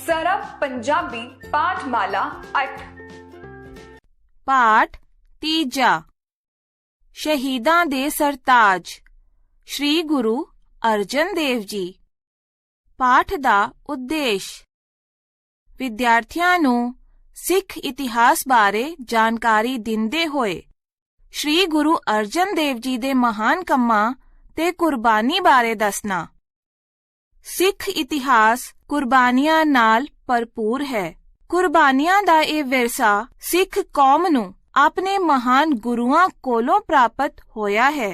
सरब पंजाबी पाठमाला 8। पाठ तीजा। शहीदां दे सरताज श्री गुरु अर्जन देव जी। पाठ दा उद्देश विद्यार्थियों नूं सिख इतिहास बारे जानकारी दिंदे होए श्री गुरु अर्जन देव जी दे महान कम्मां ते कुर्बानी बारे दसना। सिख इतिहास कुर्बानियां नाल भरपूर है। कुर्बानियां दा ए विरसा सिख कौम नूं अपने महान गुरुआं कोलों प्राप्त होया है।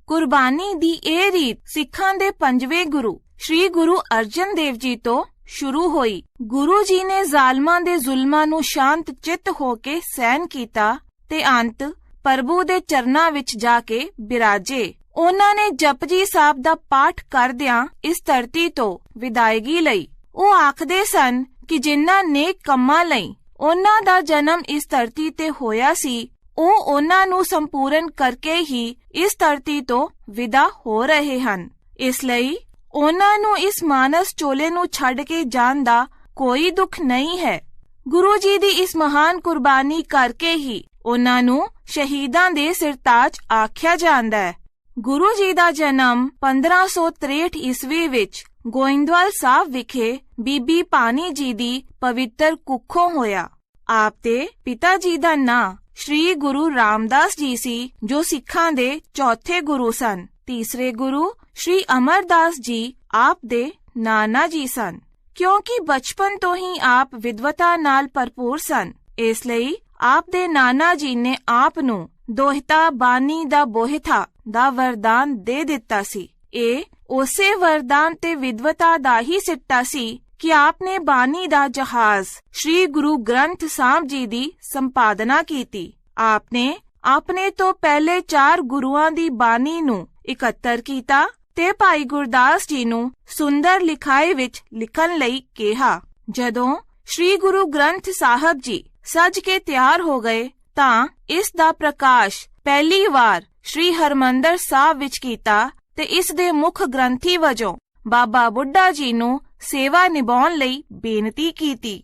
कुर्बानी दी ए रीत सिखां दे पंजवें गुरु श्री गुरु अर्जन देव जी तो शुरू होई। गुरु जी ने जालमां दे जुल्मां नूं शांत चित होके सहन कीता ते अंत प्रभु दे चरनां विच जाके बिराजे। ਉਹਨਾਂ ਨੇ ਜਪਜੀ ਸਾਹਿਬ ਦਾ ਪਾਠ ਕਰਦਿਆਂ ਇਸ ਧਰਤੀ ਤੋਂ ਵਿਦਾਇਗੀ ਲਈ। ਉਹ ਆਖਦੇ ਸਨ ਕਿ ਜਿਨ੍ਹਾਂ ਨੇਕ ਕੰਮਾਂ ਲਈ ਉਹਨਾਂ ਦਾ ਜਨਮ ਇਸ ਧਰਤੀ ਤੇ ਹੋਇਆ ਸੀ, ਉਹ ਉਹਨਾਂ ਨੂੰ ਸੰਪੂਰਨ ਕਰਕੇ ਹੀ ਇਸ ਧਰਤੀ ਤੋਂ ਵਿਦਾ ਹੋ ਰਹੇ ਹਨ। ਇਸ ਲਈ ਉਹਨਾਂ ਨੂੰ ਇਸ ਮਾਨਸ ਚੋਲੇ ਨੂੰ ਛੱਡ ਕੇ ਜਾਣ ਦਾ ਕੋਈ ਦੁੱਖ ਨਹੀਂ ਹੈ। ਗੁਰੂ ਜੀ ਦੀ ਇਸ ਮਹਾਨ ਕੁਰਬਾਨੀ ਕਰਕੇ ਹੀ ਉਹਨਾਂ ਨੂੰ ਸ਼ਹੀਦਾਂ ਦੇ ਸਿਰਤਾਜ ਆਖਿਆ ਜਾਂਦਾ ਹੈ। ਗੁਰੂ ਜੀ ਦਾ ਜਨਮ 1563 ਈਸਵੀ ਵਿੱਚ ਗੋਇੰਦਵਾਲ ਸਾਹਿਬ ਵਿਖੇ ਬੀਬੀ ਭਾਨੀ ਜੀ ਦੀ ਪਵਿੱਤਰ ਕੁੱਖੋਂ ਹੋਇਆ। ਆਪ ਦੇ ਪਿਤਾ ਜੀ ਦਾ ਨਾਂ ਸ਼੍ਰੀ ਗੁਰੂ ਰਾਮਦਾਸ ਜੀ ਸੀ, ਜੋ ਸਿੱਖਾਂ ਦੇ ਚੌਥੇ ਗੁਰੂ ਸਨ। ਤੀਸਰੇ ਗੁਰੂ ਸ਼੍ਰੀ ਅਮਰਦਾਸ ਜੀ ਆਪ ਦੇ ਨਾਨਾ ਜੀ ਸਨ। ਕਿਉਂਕਿ ਬਚਪਨ ਤੋਂ ਹੀ ਆਪ ਵਿਦਵਤਾ ਨਾਲ ਭਰਪੂਰ ਸਨ, ਇਸ ਲਈ ਆਪ ਦੇ ਨਾਨਾ ਜੀ ਨੇ ਆਪ ਨੂੰ ਦੋਹਿਤਾ ਬਾਣੀ ਦਾ ਬੋਹਿਥਾ ਦਾ ਵਰਦਾਨ ਦੇ ਦਿੱਤਾ ਸੀ। ਇਹ ਉਸੇ ਵਰਦਾਨ ਤੇ ਵਿਦਵਤਾ ਦਾ ਹੀ ਸਿੱਟਾ ਸੀ ਕਿ ਆਪ ਨੇ ਬਾਣੀ ਦਾ ਜਹਾਜ਼ ਸ਼੍ਰੀ ਗੁਰੂ ਗ੍ਰੰਥ ਸਾਹਿਬ ਜੀ ਦੀ ਸੰਪਾਦਨਾ ਕੀਤੀ। ਆਪ ਨੇ ਆਪਣੇ ਤੋਂ ਪਹਿਲੇ 4 ਗੁਰੂਆਂ ਦੀ ਬਾਣੀ ਨੂੰ ਇਕੱਤਰ ਕੀਤਾ ਤੇ ਭਾਈ ਗੁਰਦਾਸ ਜੀ ਨੂੰ ਸੁੰਦਰ ਲਿਖਾਈ ਵਿੱਚ ਲਿਖਣ ਲਈ ਕਿਹਾ। ਜਦੋਂ ਸ਼੍ਰੀ ਗੁਰੂ ਗ੍ਰੰਥ ਸਾਹਿਬ ਜੀ ਸਜ ਕੇ ਤਿਆਰ ਹੋ ਗਏ ਤਾਂ ਇਸ ਦਾ ਪ੍ਰਕਾਸ਼ ਪਹਿਲੀ ਵਾਰ ਸ਼੍ਰੀ ਹਰਮੰਦਰ ਸਾਹਿਬ ਵਿੱਚ ਕੀਤਾ ਤੇ ਇਸ ਦੇ ਮੁੱਖ ਗ੍ਰੰਥੀ ਵਜੋਂ ਬਾਬਾ ਬੁੱਢਾ ਜੀ ਨੂੰ ਸੇਵਾ ਨਿਭਾਉਣ ਲਈ ਬੇਨਤੀ ਕੀਤੀ।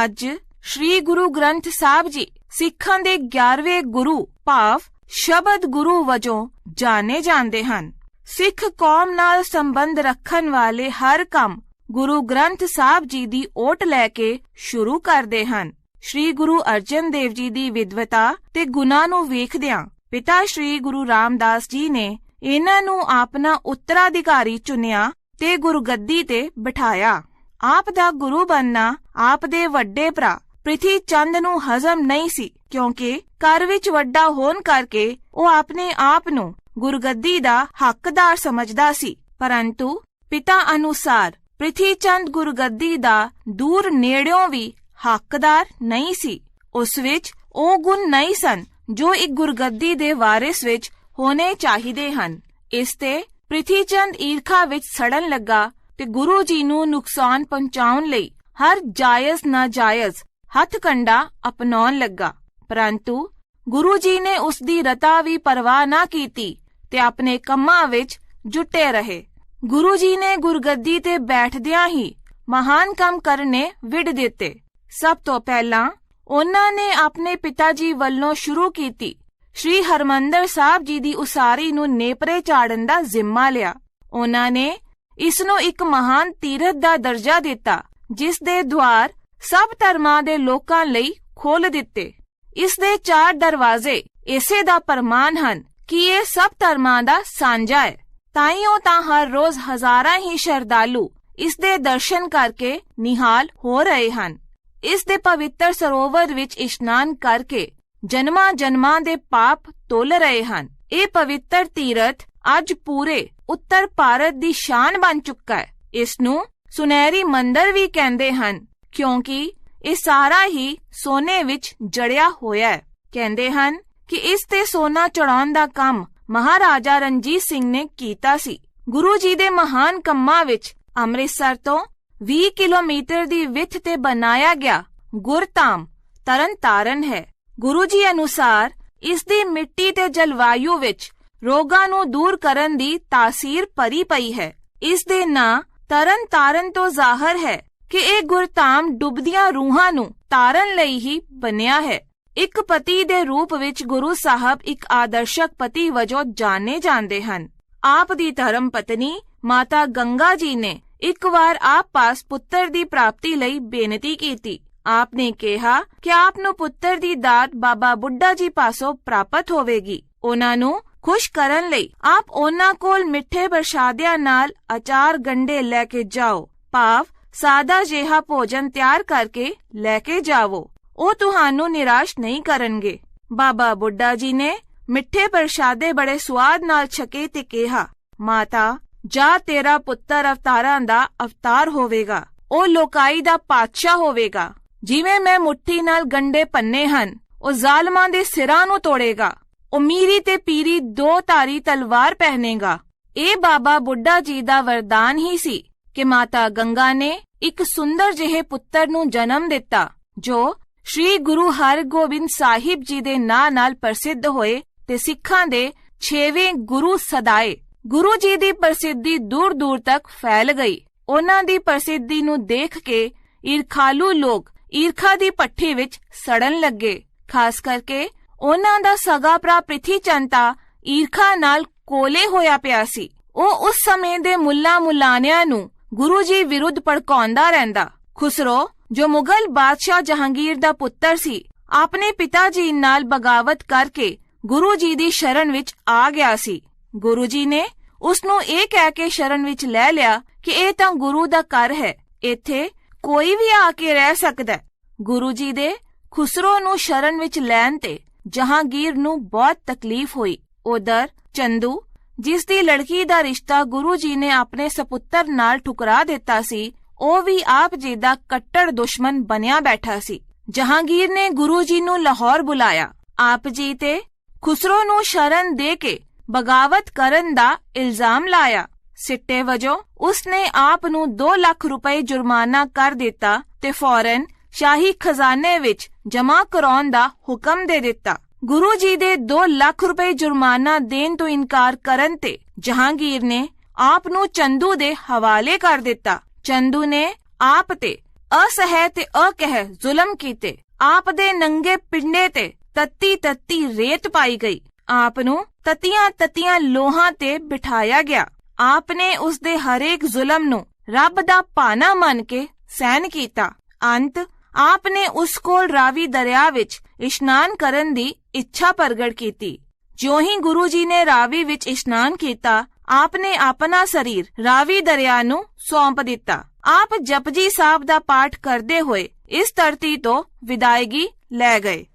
ਅੱਜ ਸ਼੍ਰੀ ਗੁਰੂ ਗ੍ਰੰਥ ਸਾਹਿਬ ਜੀ ਸਿੱਖਾਂ ਦੇ 11ਵੇਂ ਗੁਰੂ ਭਾਵ ਸ਼ਬਦ ਗੁਰੂ ਵਜੋਂ ਜਾਣੇ ਜਾਂਦੇ ਹਨ। ਸਿੱਖ ਕੌਮ ਨਾਲ ਸੰਬੰਧ ਰੱਖਣ ਵਾਲੇ ਹਰ ਕੰਮ ਗੁਰੂ ਗ੍ਰੰਥ ਸਾਹਿਬ ਜੀ ਦੀ ਓਟ ਲੈ ਕੇ ਸ਼ੁਰੂ ਕਰਦੇ ਹਨ। ਸ਼੍ਰੀ ਗੁਰੂ ਅਰਜਨ ਦੇਵ ਜੀ ਦੀ ਵਿਦਵਤਾ ਤੇ ਗੁਣਾਂ ਨੂੰ ਵੇਖਦਿਆਂ ਪਿਤਾ ਸ਼੍ਰੀ ਗੁਰੂ ਰਾਮਦਾਸ ਜੀ ਨੇ ਇਹਨਾਂ ਨੂੰ ਆਪਣਾ ਉੱਤਰਾਧਿਕਾਰੀ ਚੁਣਿਆ ਤੇ ਗੁਰਗੱਦੀ ਤੇ ਬਿਠਾਇਆ। ਆਪ ਦਾ ਗੁਰੂ ਬਣਨਾ ਆਪ ਦੇ ਵੱਡੇ ਭਰਾ ਪ੍ਰਿਥੀ ਚੰਦ ਨੂੰ ਹਜ਼ਮ ਨਹੀਂ ਸੀ, ਕਿਉਂਕਿ ਘਰ ਵਿੱਚ ਵੱਡਾ ਹੋਣ ਕਰਕੇ ਉਹ ਆਪਣੇ ਆਪ ਨੂੰ ਗੁਰਗੱਦੀ ਦਾ ਹੱਕਦਾਰ ਸਮਝਦਾ ਸੀ। ਪਰੰਤੂ ਪਿਤਾ ਅਨੁਸਾਰ ਪ੍ਰਿਥੀ ਚੰਦ ਗੁਰਗੱਦੀ ਦਾ ਦੂਰ ਨੇੜਿਓਂ ਵੀ ਹੱਕਦਾਰ ਨਹੀਂ ਸੀ। ਉਸ ਵਿੱਚ ਉਹ ਗੁਣ ਨਹੀਂ ਸਨ ਜੋ ਇੱਕ ਗੁਰਗੱਦੀ ਦੇ ਵਾਰਿਸ ਵਿੱਚ ਹੋਣੇ ਚਾਹੀਦੇ ਹਨ। ਇਸ ਤੇ ਪ੍ਰਿਥੀ ਚੰਦ ਈਰਖਾ ਵਿੱਚ ਸੜਨ ਲੱਗਾ ਤੇ ਗੁਰੂ ਜੀ ਨੂੰ ਨੁਕਸਾਨ ਪਹੁੰਚਾਉਣ ਲਈ ਹਰ ਜਾਇਜ਼ ਨਾਜਾਇਜ਼ ਹੱਥਕੰਡਾ ਅਪਣਾਉਣ ਲੱਗਾ। ਪਰੰਤੂ ਗੁਰੂ ਜੀ ਨੇ ਉਸ ਦੀ ਰਤਾ ਵੀ ਪਰਵਾਹ ਨਾ ਕੀਤੀ ਤੇ ਆਪਣੇ ਕੰਮਾਂ ਵਿੱਚ ਜੁਟੇ ਰਹੇ। ਗੁਰੂ ਜੀ ਨੇ ਗੁਰਗੱਦੀ ਤੇ ਬੈਠਦਿਆਂ ਹੀ ਮਹਾਨ ਕੰਮ ਕਰਨੇ ਵਿੱਢ ਦਿੱਤੇ। ਸਭ ਤੋਂ ਪਹਿਲਾਂ ਉਹਨਾਂ ਨੇ ਆਪਣੇ ਪਿਤਾ ਜੀ ਵੱਲੋਂ ਸ਼ੁਰੂ ਕੀਤੀ ਸ਼੍ਰੀ ਹਰਮੰਦਰ ਸਾਹਿਬ ਜੀ ਦੀ ਉਸਾਰੀ ਨੂੰ ਨੇਪਰੇ ਚਾੜਨ ਦਾ ਜ਼ਿੰਮਾ ਲਿਆ। ਉਹਨਾਂ ਨੇ ਇਸ ਨੂੰ ਇੱਕ ਮਹਾਨ ਤੀਰਥ ਦਾ ਦਰਜਾ ਦਿੱਤਾ, ਜਿਸ ਦੇ ਦੁਆਰ ਸਭ ਧਰਮਾਂ ਦੇ ਲੋਕਾਂ ਲਈ ਖੋਲ੍ਹ ਦਿੱਤੇ। ਇਸ ਦੇ 4 ਦਰਵਾਜ਼ੇ ਇਸੇ ਦਾ ਪ੍ਰਮਾਣ ਹਨ ਕਿ ਇਹ ਸਭ ਧਰਮਾਂ ਦਾ ਸਾਂਝਾ ਹੈ। ਤਾਈਓ ਤਾਂ ਹਰ ਰੋਜ਼ ਹਜ਼ਾਰਾਂ ਹੀ ਸ਼ਰਧਾਲੂ ਇਸ ਦੇ ਦਰਸ਼ਨ ਕਰਕੇ ਨਿਹਾਲ ਹੋ ਰਹੇ ਹਨ। ਇਸ ਦੇ ਪਵਿੱਤਰ ਸਰੋਵਰ ਵਿੱਚ ਇਸ਼ਨਾਨ ਕਰਕੇ ਜਨਮਾਂ ਜਨਮਾਂ ਦੇ ਪਾਪ ਧੁੱਲ ਰਹੇ ਹਨ। ਇਹ ਪਵਿੱਤਰ ਤੀਰਥ ਅੱਜ ਪੂਰੇ ਉੱਤਰ ਭਾਰਤ ਦੀ ਸ਼ਾਨ ਬਣ ਚੁੱਕਾ ਹੈ। ਇਸ ਨੂੰ ਸੁਨਹਿਰੀ ਮੰਦਰ ਵੀ ਕਹਿੰਦੇ ਹਨ, ਕਿਉਂਕਿ ਇਹ ਸਾਰਾ ਹੀ ਸੋਨੇ ਵਿੱਚ ਜੜਿਆ ਹੋਇਆ ਹੈ। ਕਹਿੰਦੇ ਹਨ ਕਿ ਇਸ ਤੇ ਸੋਨਾ ਚੜਾਉਣ ਦਾ ਕੰਮ ਮਹਾਰਾਜਾ ਰਣਜੀਤ ਸਿੰਘ ਨੇ ਕੀਤਾ ਸੀ। ਗੁਰੂ ਜੀ ਦੇ ਮਹਾਨ ਕੰਮਾਂ ਵਿੱਚ ਅੰਮ੍ਰਿਤਸਰ ਤੋਂ 20 ਕਿਲੋਮੀਟਰ ਦੀ ਵਿੱਥ ਤੇ ਬਣਾਇਆ ਗਿਆ ਗੁਰਧਾਮ ਤਰਨ ਤਾਰਨ ਹੈ। ਗੁਰੂ ਜੀ ਅਨੁਸਾਰ ਇਸ ਦੀ ਮਿੱਟੀ ਤੇ ਜਲਵਾਯੂ ਵਿੱਚ ਰੋਗਾਂ ਨੂੰ ਦੂਰ ਕਰਨ ਦੀ ਤਾਸੀਰ ਭਰੀ ਪਈ ਹੈ। ਇਸ ਦੇ ਨਾਂ ਤਰਨ ਤਾਰਨ ਤੋਂ ਜ਼ਾਹਰ ਹੈ ਕਿ ਇਹ ਗੁਰਧਾਮ ਡੁੱਬਦੀਆਂ ਰੂਹਾਂ ਨੂੰ ਤਾਰਨ ਲਈ ਹੀ ਬਣਿਆ ਹੈ। ਇੱਕ ਪਤੀ ਦੇ ਰੂਪ ਵਿੱਚ ਗੁਰੂ ਸਾਹਿਬ ਇੱਕ ਆਦਰਸ਼ਕ ਪਤੀ ਵਜੋਂ ਜਾਣੇ ਜਾਂਦੇ ਹਨ। ਆਪ ਦੀ ਧਰਮ ਪਤਨੀ ਮਾਤਾ ਗੰਗਾ ਜੀ ਨੇ ਇੱਕ ਵਾਰ ਆਪ ਪਾਸ ਪੁੱਤਰ ਦੀ ਪ੍ਰਾਪਤੀ ਲਈ ਬੇਨਤੀ ਕੀਤੀ। ਆਪ ਨੇ ਕਿਹਾ ਕਿ ਆਪ ਨੂੰ ਪੁੱਤਰ ਦੀ ਦਾਤ ਬਾਬਾ ਬੁੱਢਾ ਜੀ ਪਾਸੋਂ ਪ੍ਰਾਪਤ ਹੋਵੇਗੀ। ਉਹਨਾਂ ਨੂੰ ਖੁਸ਼ ਕਰਨ ਲਈ ਆਪ ਉਹਨਾਂ ਕੋਲ ਮਿੱਠੇ ਪ੍ਰਸ਼ਾਦਿਆਂ ਨਾਲ ਅਚਾਰ ਗੰਢੇ ਲੈ ਕੇ ਜਾਓ, ਭਾਵ ਸਾਦਾ ਜਿਹਾ ਭੋਜਨ ਤਿਆਰ ਕਰਕੇ ਲੈ ਕੇ ਜਾਵੋ। ਉਹ ਤੁਹਾਨੂੰ ਨਿਰਾਸ਼ ਨਹੀਂ ਕਰਨਗੇ। ਬਾਬਾ ਬੁੱਢਾ ਜੀ ਨੇ ਮਿੱਠੇ ਪ੍ਰਸ਼ਾਦੇ ਬੜੇ ਸਵਾਦ ਨਾਲ ਛਕੇ ਤੇ ਕਿਹਾ, ਮਾਤਾ ਜਾ ਤੇਰਾ ਪੁੱਤਰ ਅਵਤਾਰਾਂ ਦਾ ਅਵਤਾਰ ਹੋਵੇਗਾ। ਉਹ ਲੋਕਾਈ ਦਾ ਪਾਤਸ਼ਾਹ ਹੋਵੇਗਾ। ਜਿਵੇਂ ਮੈਂ ਮੁੱਠੀ ਨਾਲ ਗੰਢੇ ਪੰਨੇ ਹਨ, ਉਹ ਜ਼ਾਲਮਾਂ ਦੇ ਸਿਰਾਂ ਨੂੰ ਤੋੜੇਗਾ। ਉਹ ਮੀਰੀ ਤੇ ਪੀਰੀ ਦੋ ਧਾਰੀ ਤਲਵਾਰ ਪਹਿਨੇਗਾ। ਇਹ ਬਾਬਾ ਬੁੱਢਾ ਜੀ ਦਾ ਵਰਦਾਨ ਹੀ ਸੀ ਕਿ ਮਾਤਾ ਗੰਗਾ ਨੇ ਇੱਕ ਸੁੰਦਰ ਜਿਹੇ ਪੁੱਤਰ ਨੂੰ ਜਨਮ ਦਿੱਤਾ, ਜੋ ਸ਼੍ਰੀ ਗੁਰੂ ਹਰਗੋਬਿੰਦ ਸਾਹਿਬ ਜੀ ਦੇ ਨਾਂ ਨਾਲ ਪ੍ਰਸਿੱਧ ਹੋਏ ਤੇ ਸਿੱਖਾਂ ਦੇ 6ਵੇਂ ਗੁਰੂ ਸਦਾਏ। ਗੁਰੂ ਜੀ ਦੀ ਪ੍ਰਸਿੱਧੀ ਦੂਰ ਦੂਰ ਤੱਕ ਫੈਲ ਗਈ। ਉਹਨਾਂ ਦੀ ਪ੍ਰਸਿੱਧੀ ਨੂੰ ਦੇਖ ਕੇ ਈਰਖਾਲੂ ਲੋਕ ਈਰਖਾ ਦੀ ਭੱਠੀ ਵਿੱਚ ਸੜਨ ਲੱਗੇ। ਖਾਸ ਕਰਕੇ ਉਹਨਾਂ ਦਾ ਸਗਾ ਭਰਾ ਪ੍ਰਿਥੀ ਚੰਦ ਤਾਂ ਈਰਖਾ ਨਾਲ ਕੋਲੇ ਹੋਇਆ ਪਿਆ ਸੀ। ਉਹ ਉਸ ਸਮੇਂ ਦੇ ਮੁੱਲਾ ਮੁਲਾਨਿਆਂ ਨੂੰ ਗੁਰੂ ਜੀ ਵਿਰੁੱਧ ਭੜਕਾਉਂਦਾ ਰਹਿੰਦਾ। ਖੁਸਰੋ, ਜੋ ਮੁਗਲ ਬਾਦਸ਼ਾਹ ਜਹਾਂਗੀਰ ਦਾ ਪੁੱਤਰ ਸੀ, ਆਪਣੇ ਪਿਤਾ ਜੀ ਨਾਲ ਬਗਾਵਤ ਕਰਕੇ ਗੁਰੂ ਜੀ ਦੀ ਸ਼ਰਨ ਵਿੱਚ ਆ ਗਿਆ ਸੀ। ਗੁਰੂ ਜੀ ਨੇ ਉਸ ਨੂੰ ਇਹ ਕਹਿ ਕੇ ਸ਼ਰਨ ਵਿੱਚ ਲੈ ਲਿਆ ਕਿ ਇਹ ਤਾਂ ਗੁਰੂ ਦਾ ਘਰ ਹੈ, ਇੱਥੇ ਕੋਈ ਵੀ ਆ ਕੇ ਰਹਿ ਸਕਦਾ। ਗੁਰੂ ਜੀ ਦੇ ਖੁਸਰੋ ਨੂੰ ਸ਼ਰਨ ਵਿੱਚ ਲੈਣ ਤੇ ਜਹਾਂਗੀਰ ਨੂੰ ਬਹੁਤ ਤਕਲੀਫ ਹੋਈ। ਉਧਰ ਚੰਦੂ, ਜਿਸ ਦੀ ਲੜਕੀ ਦਾ ਰਿਸ਼ਤਾ ਗੁਰੂ ਜੀ ਨੇ ਆਪਣੇ ਸਪੁੱਤਰ ਨਾਲ ਠੁਕਰਾ ਦਿੱਤਾ ਸੀ, ਉਹ ਵੀ ਆਪ ਜੀ ਦਾ ਕੱਟੜ ਦੁਸ਼ਮਣ ਬਣਿਆ ਬੈਠਾ ਸੀ। ਜਹਾਂਗੀਰ ਨੇ ਗੁਰੂ ਜੀ ਨੂੰ ਲਾਹੌਰ ਬੁਲਾਇਆ। ਆਪ ਜੀ ਤੇ ਖੁਸਰੋ ਨੂੰ ਸ਼ਰਨ ਦੇ ਕੇ ਬਗਾਵਤ ਕਰਨ ਦਾ ਇਲਜ਼ਾਮ ਲਾਇਆ। ਸਿੱਟੇ ਵਜੋਂ ਉਸਨੇ ਆਪ ਨੂੰ 2 ਲੱਖ ਰੁਪਏ ਜੁਰਮਾਨਾ ਕਰ ਦਿੱਤਾ ਤੇ ਫੌਰਨ ਸ਼ਾਹੀ ਖਜ਼ਾਨੇ ਵਿੱਚ ਜਮ੍ਹਾਂ ਕਰਾਉਣ ਦਾ ਹੁਕਮ ਦੇ ਦਿੱਤਾ। ਗੁਰੂ ਜੀ ਦੇ 2 ਲੱਖ ਰੁਪਏ ਜੁਰਮਾਨਾ ਦੇਣ ਤੋਂ ਇਨਕਾਰ ਕਰਨ ਤੇ ਜਹਾਂਗੀਰ ਨੇ ਆਪ ਨੂੰ ਚੰਦੂ ਦੇ ਹਵਾਲੇ ਕਰ ਦਿੱਤਾ। ਚੰਦੂ ਨੇ ਆਪ ਤੇ ਅਸਹਿ ਤੇ ਅਕਹਿ ਜ਼ੁਲਮ ਕੀਤੇ। ਆਪ ਦੇ ਨੰਗੇ ਪਿੰਡੇ ਤੇ ਤੱਤੀ ਰੇਤ ਪਾਈ ਗਈ। ਆਪ ਨੂੰ ਤਤੀਆਂ ਲੋਹਾਂ ਤੇ ਬਿਠਾਇਆ ਗਿਆ। ਆਪ ਨੇ ਉਸ ਦੇ ਹਰੇਕ ਜ਼ੁਲਮ ਨੂੰ ਰੱਬ ਦਾ ਭਾਣਾ ਮੰਨ ਕੇ ਸਹਿਨ ਕੀਤਾ। ਅੰਤ ਆਪ ਨੇ ਉਸ ਕੋਲ ਰਾਵੀ ਦਰਿਆ ਵਿੱਚ ਇਸ਼ਨਾਨ ਕਰਨ ਦੀ ਇੱਛਾ ਪ੍ਰਗਟ ਕੀਤੀ। ਜਿਉਂ ਹੀ ਗੁਰੂ ਜੀ ਨੇ ਰਾਵੀ ਵਿੱਚ ਇਸ਼ਨਾਨ ਕੀਤਾ, ਆਪ ਨੇ ਆਪਣਾ ਸਰੀਰ ਰਾਵੀ ਦਰਿਆ ਨੂੰ ਸੌਂਪ ਦਿੱਤਾ। ਆਪ ਜਪਜੀ ਸਾਹਿਬ ਦਾ ਪਾਠ ਕਰਦੇ ਹੋਏ ਇਸ ਧਰਤੀ ਤੋਂ ਵਿਦਾਇਗੀ ਲੈ ਗਏ।